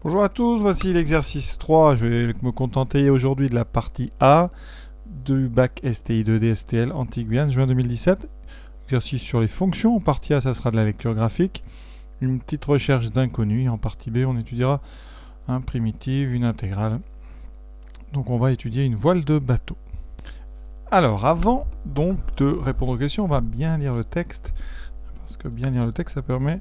Bonjour à tous, voici l'exercice 3. Je vais me contenter aujourd'hui de la partie A du bac STI 2D STL Antilles-Guyane, juin 2017. Exercice sur les fonctions. En partie A, ça sera de la lecture graphique. Une petite recherche d'inconnus. En partie B, on étudiera un primitive, une intégrale. Donc on va étudier une voile de bateau. Alors, avant donc de répondre aux questions, on va bien lire le texte. Parce que bien lire le texte, ça permet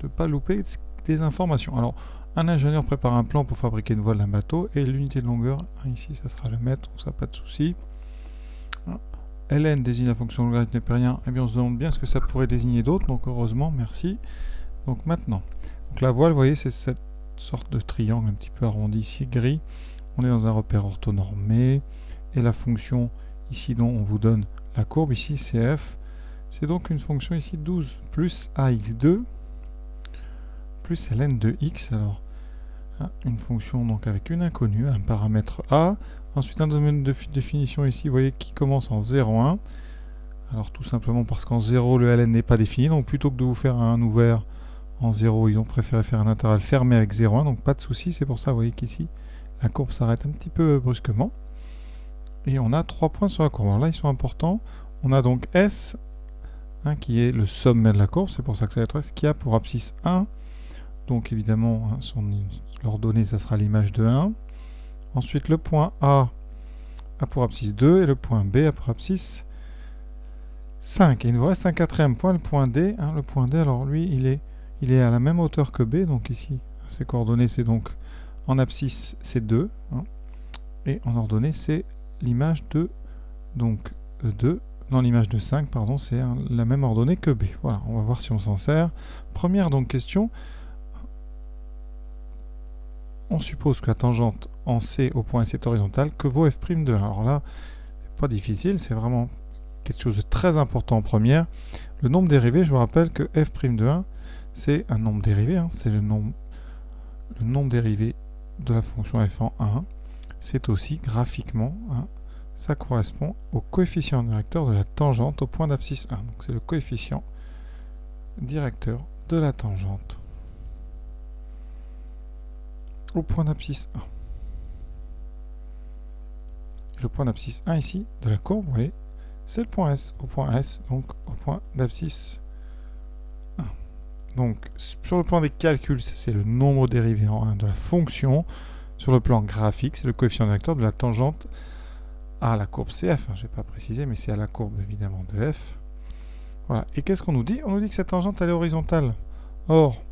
de ne pas louper des informations. Alors, un ingénieur prépare un plan pour fabriquer une voile d'un bateau et l'unité de longueur, ici ça sera le mètre, donc ça pas de souci. Ln désigne la fonction logarithme népérien, et bien on se demande bien ce que ça pourrait désigner d'autre, donc heureusement, merci. Donc maintenant, donc la voile, vous voyez, c'est cette sorte de triangle un petit peu arrondi ici, gris. On est dans un repère orthonormé, et la fonction ici dont on vous donne la courbe, ici c'est f, c'est donc une fonction ici 12 plus ax2 plus ln de x, alors une fonction donc avec une inconnue, un paramètre a, ensuite un domaine de définition ici, vous voyez, qui commence en 0,1, alors tout simplement parce qu'en 0 le ln n'est pas défini, donc plutôt que de vous faire un ouvert en 0, ils ont préféré faire un intervalle fermé avec 0,1, donc pas de souci, c'est pour ça, vous voyez qu'ici, la courbe s'arrête un petit peu brusquement, et on a 3 points sur la courbe, alors là ils sont importants, on a donc S, qui est le sommet de la courbe, c'est pour ça que ça va être S, qui a pour abscisse 1, donc évidemment, l'ordonnée, ça sera l'image de 1. Ensuite, le point A a pour abscisse 2 et le point B a pour abscisse 5. Et il nous reste un quatrième point, le point D. Le point D, alors lui, il est à la même hauteur que B. Donc ici, ses coordonnées, c'est donc en abscisse, c'est 2. Et en ordonnée, c'est l'image de donc 2. Non, l'image de 5, pardon, c'est la même ordonnée que B. Voilà, on va voir si on s'en sert. Première donc question. On suppose que la tangente en C au point S est horizontale, que vaut f' de 1. Alors là, c'est pas difficile, c'est vraiment quelque chose de très important en première. Le nombre dérivé, je vous rappelle que f' de 1, c'est un nombre dérivé, c'est le nombre dérivé de la fonction f en 1. C'est aussi graphiquement, ça correspond au coefficient directeur de la tangente au point d'abscisse 1. Donc c'est le coefficient directeur de la tangente au point d'abscisse 1. Et le point d'abscisse 1 ici, de la courbe, vous voyez, c'est le point S, au point S, donc au point d'abscisse 1. Donc, sur le plan des calculs, c'est le nombre dérivé en 1 de la fonction. Sur le plan graphique, c'est le coefficient directeur de la tangente à la courbe CF. Je n'ai pas précisé, mais c'est à la courbe, évidemment, de F. Voilà. Et qu'est-ce qu'on nous dit? On nous dit que cette tangente, elle est horizontale. Or,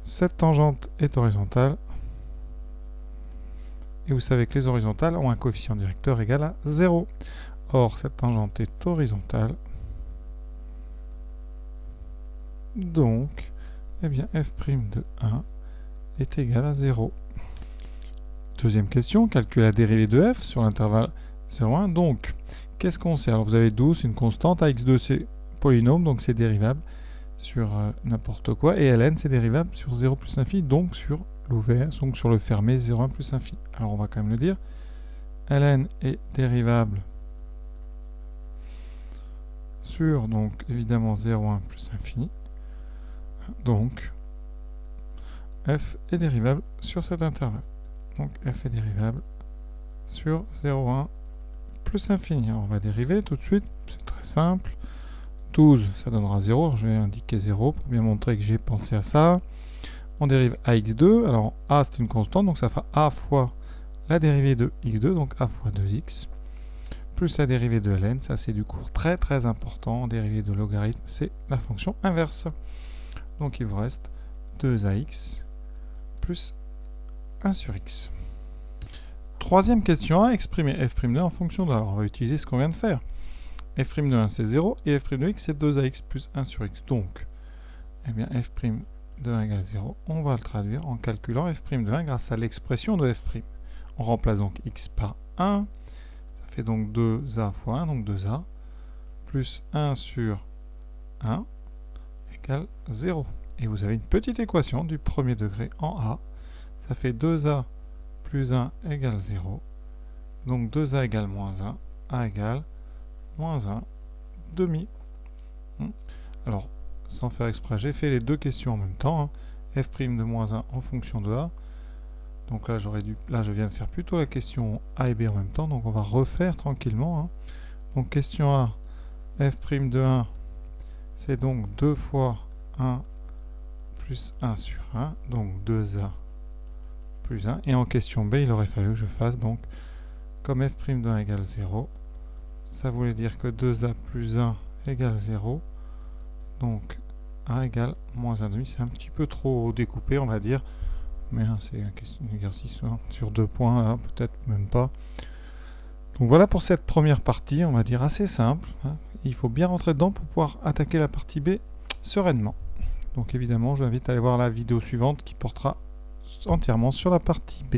cette tangente est horizontale. Et vous savez que les horizontales ont un coefficient directeur égal à 0. Or, cette tangente est horizontale. Donc, eh bien, f' de 1 est égal à 0. Deuxième question, calculer la dérivée de f sur l'intervalle 0,1. Donc, qu'est-ce qu'on sait? Alors, vous avez 12, c'est une constante. Ax2, c'est polynôme, donc c'est dérivable sur n'importe quoi. Et ln, c'est dérivable sur 0 plus infini, donc sur l'ouvert, donc sur le fermé 0,1 plus infini. Alors, on va quand même le dire. ln est dérivable sur, donc, évidemment, 0,1 plus infini. Donc, f est dérivable sur cet intervalle. Donc, f est dérivable sur 0,1 plus infini. Alors, on va dériver tout de suite, c'est très simple. 12, ça donnera 0. Alors, je vais indiquer 0 pour bien montrer que j'ai pensé à ça. On dérive ax2. Alors, a, c'est une constante, donc ça fera a fois la dérivée de x2, donc a fois 2x, plus la dérivée de ln. Ça, c'est du cours très très important. Dérivée de logarithme, c'est la fonction inverse. Donc, il vous reste 2ax plus 1 sur x. Troisième question 1, exprimer f' de 1 en fonction de... Alors, on va utiliser ce qu'on vient de faire. f' de 1, c'est 0, et f' de x, c'est 2ax plus 1 sur x. Donc, eh bien, f' de 1 égale 0. On va le traduire en calculant f' de 1 grâce à l'expression de f'. On remplace donc x par 1. Ça fait donc 2a fois 1, donc 2a, plus 1 sur 1 égale 0. Et vous avez une petite équation du premier degré en a. Ça fait 2a plus 1 égale 0. Donc 2a égale moins 1. a égale moins 1 demi. Alors, sans faire exprès, j'ai fait les deux questions en même temps. f' de moins 1 en fonction de a. Donc là, je viens de faire plutôt la question a et b en même temps, donc on va refaire tranquillement, hein. Donc question A, f' de 1, c'est donc 2 fois 1 plus 1 sur 1, donc 2a plus 1. Et en question B, il aurait fallu que je fasse donc, comme f' de 1 égale 0, ça voulait dire que 2a plus 1 égale 0, donc a égale moins 1,5. C'est un petit peu trop découpé, on va dire, mais hein, c'est un exercice sur 2 points, hein, peut-être même pas. Donc voilà pour cette première partie, on va dire assez simple, hein. Il faut bien rentrer dedans pour pouvoir attaquer la partie B sereinement. Donc évidemment, je vous invite à aller voir la vidéo suivante qui portera entièrement sur la partie B.